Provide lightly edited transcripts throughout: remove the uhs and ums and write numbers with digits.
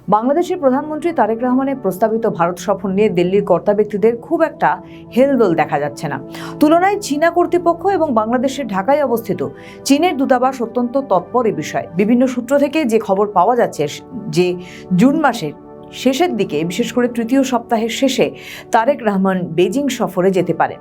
বাংলাদেশের প্রধানমন্ত্রী তারেক রহমানের প্রস্তাবিত ভারত সফর নিয়ে দিল্লির কর্তা ব্যক্তিদের খুব একটা হেলদোল দেখা যাচ্ছে না। তুলনায় চীনা কর্তৃপক্ষ এবং বাংলাদেশের ঢাকায় অবস্থিত চীনের দূতাবাস অত্যন্ত তৎপর এ বিষয়ে। বিভিন্ন সূত্র থেকে যে খবর পাওয়া যাচ্ছে যে জুন মাসের শেষের দিকে, বিশেষ করে তৃতীয় সপ্তাহের শেষে তারেক রহমান বেজিং সফরে যেতে পারে।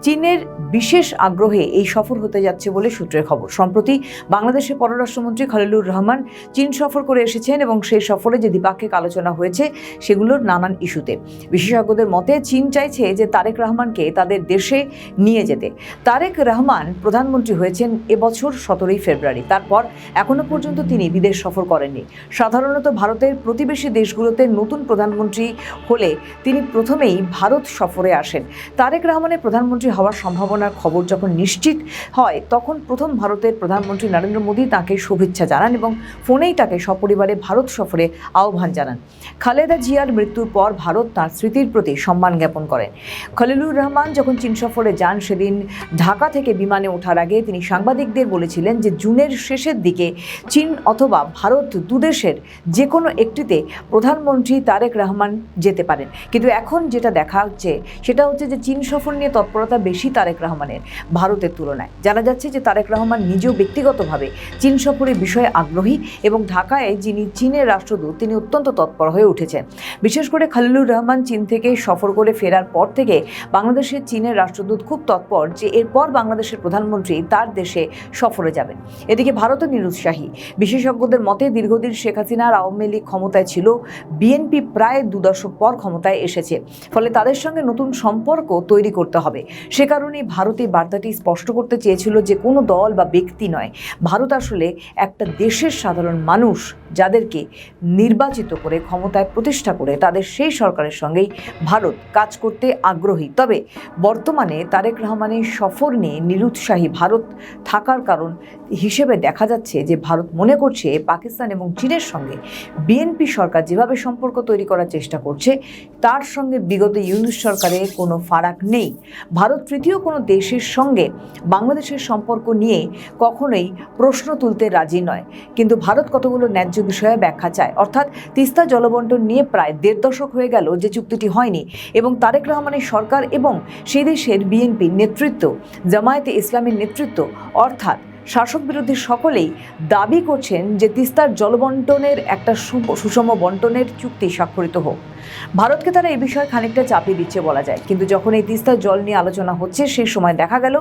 চীনের বিশেষ আগ্রহে এই সফর হতে যাচ্ছে বলে সূত্রের খবর। সম্প্রতি বাংলাদেশের পররাষ্ট্রমন্ত্রী খলিলুর রহমান চীন সফর করে এসেছেন এবং সেই সফরে যে দ্বিপাক্ষিক আলোচনা হয়েছে সেগুলোর নানান ইস্যুতে। বিশেষজ্ঞদের মতে চীন চাইছে যে তারেক রহমানকে তাদের দেশে নিয়ে যেতে। তারেক রহমান প্রধানমন্ত্রী হয়েছেন এবছর 17 ফেব্রুয়ারি। তারপর এখনো পর্যন্ত তিনি বিদেশ সফর করেননি। সাধারণত ভারতের প্রতিবেশী দেশগুলোতে নতুন প্রধানমন্ত্রী হলে তিনি প্রথমেই ভারত সফরে আসেন। তারেক রহমানের প্রধানমন্ত্রী হওয়ার সম্ভাবনার খবর যখন নিশ্চিত হয়, তখন প্রথম ভারতের প্রধানমন্ত্রী নরেন্দ্র মোদী তাকে শুভেচ্ছা জানান এবং ফোনেই তাকে সপরিবারে ভারত সফরে আহ্বান জানান। খালেদা জিয়ার মৃত্যুর পর ভারত তাঁর স্মৃতির প্রতি সম্মান জ্ঞাপন করেন। খলিলুর রহমান যখন চীন সফরে যান, সেদিন ঢাকা থেকে বিমানে ওঠার আগে তিনি সাংবাদিকদের বলেছিলেন যে জুনের শেষের দিকে চীন অথবা ভারত দুদেশের যে কোনো একটিতে প্রধানমন্ত্রী তারেক রহমান যেতে পারেন। কিন্তু এখন যেটা দেখা হচ্ছে সেটা হচ্ছে যে চীন সফর নিয়ে তৎপরতা বেশি তারেক রহমানের ভারতের তুলনায়। জানা যাচ্ছে যে তারেক রহমান নিজেও ব্যক্তিগতভাবে চীন সফরের বিষয়ে আগ্রহী এবং ঢাকায় যিনি চীনের রাষ্ট্রদূত তিনি অত্যন্ত তৎপর হয়ে উঠেছেন। বিশেষ করে খলিলুর রহমান চীন থেকে সফর করে ফেরার পর থেকে বাংলাদেশের চীনের রাষ্ট্রদূত খুব তৎপর যে এরপর বাংলাদেশের প্রধানমন্ত্রী তার দেশে সফরে যাবেন। এদিকে ভারতও নিরুৎসাহী। বিশেষজ্ঞদের মতে দীর্ঘদিন শেখ হাসিনার আওয়ামী লীগ ক্ষমতায় ছিল, বিএনপি প্রায় 2 দশক পর ক্ষমতায় এসেছে, ফলে তাদের সঙ্গে নতুন সম্পর্ক তৈরি করতে হবে। সে কারণেই ভারত এই বার্তাটি স্পষ্ট করতে চেয়েছিল যে কোনো দল বা ব্যক্তি নয়, ভারত আসলে একটা দেশের সাধারণ মানুষ যাদেরকে নির্বাচিত করে ক্ষমতায় প্রতিষ্ঠা করে তাদের সেই সরকারের সঙ্গেই ভারত কাজ করতে আগ্রহী। তবে বর্তমানে তারেক রহমানের সফর নিয়ে নিরুৎসাহী ভারত থাকার কারণ হিসেবে দেখা যাচ্ছে যে ভারত মনে করছে পাকিস্তান এবং চীনের সঙ্গে বিএনপি সরকার যেভাবে সম্পর্ক তৈরি করার চেষ্টা করছে তার সঙ্গে বিগত ইউনূস সরকারের কোনো ফারাক নেই। ভারত তৃতীয় কোনো দেশের সঙ্গে বাংলাদেশের সম্পর্ক নিয়ে কখনোই প্রশ্ন তুলতে রাজি নয়, কিন্তু ভারত কতগুলো ন্যায্য বিষয়ে ব্যাখ্যা চায়। অর্থাৎ তিস্তা জলবন্টন নিয়ে প্রায় 1.5 দশক হয়ে গেল যে চুক্তিটি হয়নি এবং তারেক রহমানের সরকার এবং সেই দেশের বিএনপির নেতৃত্ব, জামায়াতে ইসলামের নেতৃত্ব অর্থাৎ শাসক বিরোধী সকলেই দাবি করছেন যে তিস্তার জলবন্টনের একটা সুষম বন্টনের চুক্তি স্বাক্ষরিত হোক। ভারতকে তারা এই বিষয়ে খানিকটা চাপিয়ে দিচ্ছে বলা যায়। কিন্তু যখন এই তিস্তার জল নিয়ে আলোচনা হচ্ছে সেই সময় দেখা গেল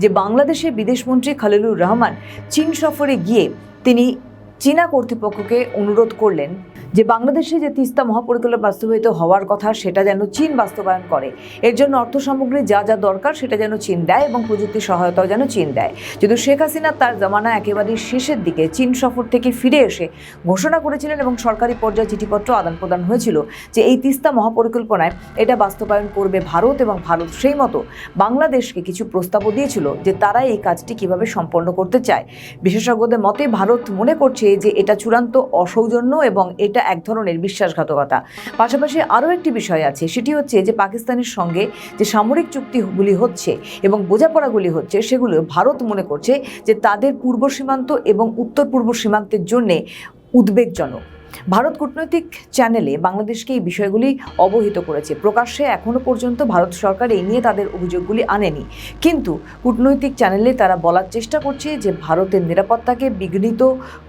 যে বাংলাদেশের বিদেশমন্ত্রী খলিলুর রহমান চীন সফরে গিয়ে তিনি চীনা কর্তৃপক্ষকে অনুরোধ করলেন যে বাংলাদেশে যে তিস্তা মহাপরিকল্পনা বাস্তবায়িত হওয়ার কথা সেটা যেন চীন বাস্তবায়ন করে। এর জন্য অর্থ সামগ্রী যা যা দরকার সেটা যেন চীন দেয় এবং প্রযুক্তি সহায়তাও যেন চীন দেয়। যদি শেখ হাসিনা তার জামানা একেবারে শেষের দিকে চীন সফর থেকে ফিরে এসে ঘোষণা করেছিলেন এবং সরকারি পর্যায়ে চিঠিপত্র আদান প্রদান হয়েছিল যে এই তিস্তা মহাপরিকল্পনায় এটা বাস্তবায়ন করবে ভারত, এবং ভারত সেই মতো বাংলাদেশকে কিছু প্রস্তাবও দিয়েছিল যে তারা এই কাজটি কিভাবে সম্পন্ন করতে চায়। বিশেষজ্ঞদের মতে ভারত মনে করছে যে এটা চূড়ান্ত অসৌজন্য এবং এটা এক ধরনের বিশ্বাসঘাতকতা। পাশাপাশি আরও একটি বিষয় আছে, সেটি হচ্ছে যে পাকিস্তানের সঙ্গে যে সামরিক চুক্তিগুলি হচ্ছে এবং বোঝাপড়াগুলি হচ্ছে সেগুলো ভারত মনে করছে যে তাদের পূর্ব সীমান্ত এবং উত্তর পূর্ব সীমান্তের জন্যে উদ্বেগজনক। ভারত কূটনৈতিক চ্যানেলে বাংলাদেশকে এই বিষয়গুলি অবহিত করেছে। প্রকাশ্যে এখনও পর্যন্ত ভারত সরকার এই নিয়ে তাদের অভিযোগগুলি আনেনি, কিন্তু কূটনৈতিক চ্যানেলে তারা বলার চেষ্টা করছে যে ভারতের নিরাপত্তাকে বিঘ্নিত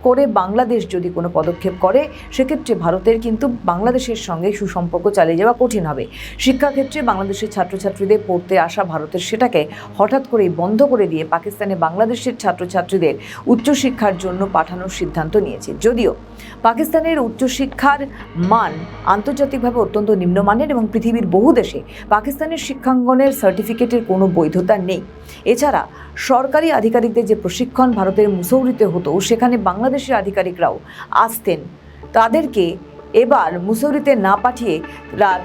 করে বাংলাদেশ যদি কোনো পদক্ষেপ করে সেক্ষেত্রে ভারতের কিন্তু বাংলাদেশের সঙ্গে সুসম্পর্ক চালিয়ে যাওয়া কঠিন হবে। শিক্ষাক্ষেত্রে বাংলাদেশের ছাত্রছাত্রীদের পড়তে আসা ভারতের সেটাকে হঠাৎ করেই বন্ধ করে দিয়ে পাকিস্তানে বাংলাদেশের ছাত্রছাত্রীদের উচ্চশিক্ষার জন্য পাঠানোর সিদ্ধান্ত নিয়েছে। যদিও পাকিস্তানের উচ্চশিক্ষার মান আন্তর্জাতিকভাবে অত্যন্ত নিম্নমানের এবং পৃথিবীর বহু দেশে পাকিস্তানের শিক্ষাঙ্গনের সার্টিফিকেটের কোনো বৈধতা নেই। এছাড়া সরকারি আধিকারিকদের যে প্রশিক্ষণ ভারতের মুসৌরিতে হতো সেখানে বাংলাদেশের আধিকারিকরাও আসতেন, তাদেরকে এবার মুসৌরিতে না পাঠিয়ে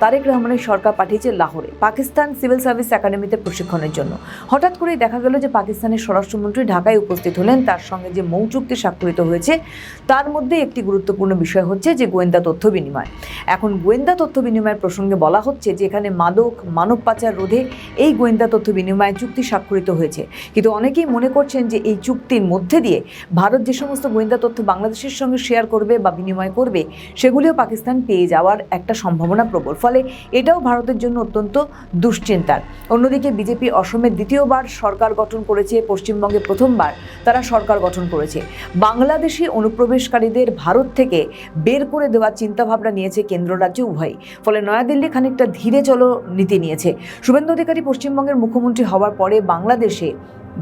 তারেক রহমানের সরকার পাঠিয়েছে লাহোরে পাকিস্তান সিভিল সার্ভিস একাডেমিতে প্রশিক্ষণের জন্য। হঠাৎ করেই দেখা গেল যে পাকিস্তানের স্বরাষ্ট্রমন্ত্রী ঢাকায় উপস্থিত হলেন, তার সঙ্গে যে মৌ চুক্তি স্বাক্ষরিত হয়েছে তার মধ্যে একটি গুরুত্বপূর্ণ বিষয় হচ্ছে যে গোয়েন্দা তথ্য বিনিময়। এখন গোয়েন্দা তথ্য বিনিময়ের প্রসঙ্গে বলা হচ্ছে যে এখানে মাদক মানব পাচার রোধে এই গোয়েন্দা তথ্য বিনিময় চুক্তি স্বাক্ষরিত হয়েছে, কিন্তু অনেকেই মনে করছেন যে এই চুক্তির মধ্যে দিয়ে ভারত যে সমস্ত গোয়েন্দা তথ্য বাংলাদেশের সঙ্গে শেয়ার করবে বা বিনিময় করবে সেগুলিও পাকিস্তান পেয়ে যাওয়ার একটা সম্ভাবনা প্রবল, ফলে এটাও ভারতের জন্য অত্যন্ত দুশ্চিন্তার। অন্যদিকে বিজেপি অসমের দ্বিতীয়বার সরকার গঠন করেছে, পশ্চিমবঙ্গে প্রথমবার তারা সরকার গঠন করেছে। বাংলাদেশি অনুপ্রবেশকারীদের ভারত থেকে বের করে দেওয়ার চিন্তাভাবনা নিয়েছে কেন্দ্র রাজ্য উভয়ই, ফলে নয়াদিল্লি খানিকটা ধীরে চলো নীতি নিয়েছে। শুভেন্দু অধিকারী পশ্চিমবঙ্গের মুখ্যমন্ত্রী হওয়ার পরে বাংলাদেশে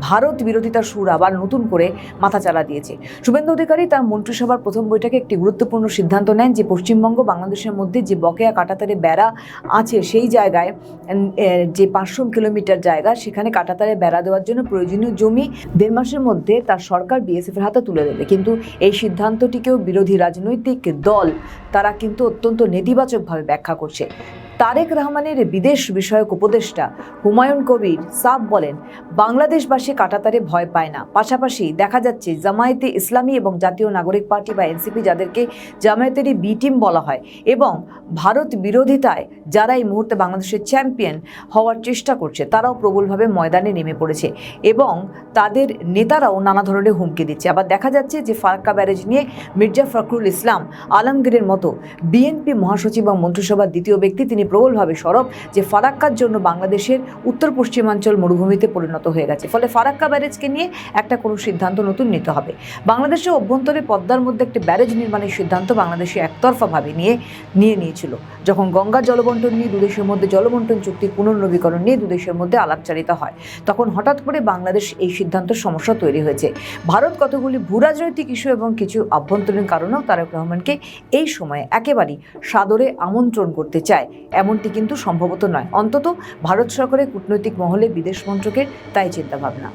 ভারত বিরোধিতার সুর আবার নতুন করে মাথাচাড়া দিয়েছে। শুভেন্দু অধিকারী তার মন্ত্রিসভার প্রথম বৈঠকে একটি গুরুত্বপূর্ণ সিদ্ধান্ত নেন যে পশ্চিমবঙ্গ বাংলাদেশের মধ্যে যে বকেয়া কাঁটাতারে বেড়া আছে সেই জায়গায় যে 500 কিলোমিটার জায়গা, সেখানে কাঁটাতারে বেড়া দেওয়ার জন্য প্রয়োজনীয় জমি 1.5 মাসের মধ্যে তার সরকার বিএসএফ এর হাতে তুলে দেবে। কিন্তু এই সিদ্ধান্তটিকেও বিরোধী রাজনৈতিক দল তারা কিন্তু অত্যন্ত নেতিবাচকভাবে ব্যাখ্যা করছে। তারেক রহমানের বিদেশ বিষয়ক উপদেষ্টা হুমায়ুন কবির সাফ বলেন, বাংলাদেশবাসী কাঁটাতারে ভয় পায় না। পাশাপাশি দেখা যাচ্ছে জামায়াতে ইসলামী এবং জাতীয় নাগরিক পার্টি বা এনসিপি, যাদেরকে জামায়াতেরই বি টিম বলা হয়, এবং ভারত বিরোধিতায় যারা এই মুহূর্তে বাংলাদেশের চ্যাম্পিয়ন হওয়ার চেষ্টা করছে, তারাও প্রবলভাবে ময়দানে নেমে পড়েছে এবং তাদের নেতারাও নানা ধরনের হুমকি দিচ্ছে। আবার দেখা যাচ্ছে যে ফারাক্কা ব্যারেজ নিয়ে মির্জা ফখরুল ইসলাম আলমগীরের মতো বিএনপি মহাসচিব এবং মন্ত্রিসভার দ্বিতীয় ব্যক্তি তিনি প্রবলভাবে সরব যে ফারাক্কার জন্য বাংলাদেশের উত্তর পশ্চিমাঞ্চল মরুভূমিতে পরিণত হয়ে গেছে, ফলে ফারাক্কা ব্যারেজকে নিয়ে একটা কোনো সিদ্ধান্ত নতুন নিতে হবে। বাংলাদেশের অভ্যন্তরে পদ্মার মধ্যে একটি ব্যারেজ নির্মাণের সিদ্ধান্ত বাংলাদেশে একতরফাভাবে নিয়েছিল। যখন গঙ্গা জলবন্টন নিয়ে দুদেশের মধ্যে জলবন্টন চুক্তি পুনর্নবীকরণ নিয়ে দুদেশের মধ্যে আলাপচারিতা হয়, তখন হঠাৎ করে বাংলাদেশ এই সিদ্ধান্তের সমস্যা তৈরি হয়েছে। ভারত কতগুলি ভূরাজনৈতিক ইস্যু এবং কিছু আভ্যন্তরীণ কারণেও তারেক রহমানকে এই সময়ে একেবারেই সাদরে আমন্ত্রণ করতে চায়, এমনটি কিন্তু সম্ভবত নয়। অন্তত ভারত সরকারের কূটনৈতিক মহলে, বিদেশ মন্ত্রকের তাই চিন্তাভাবনা।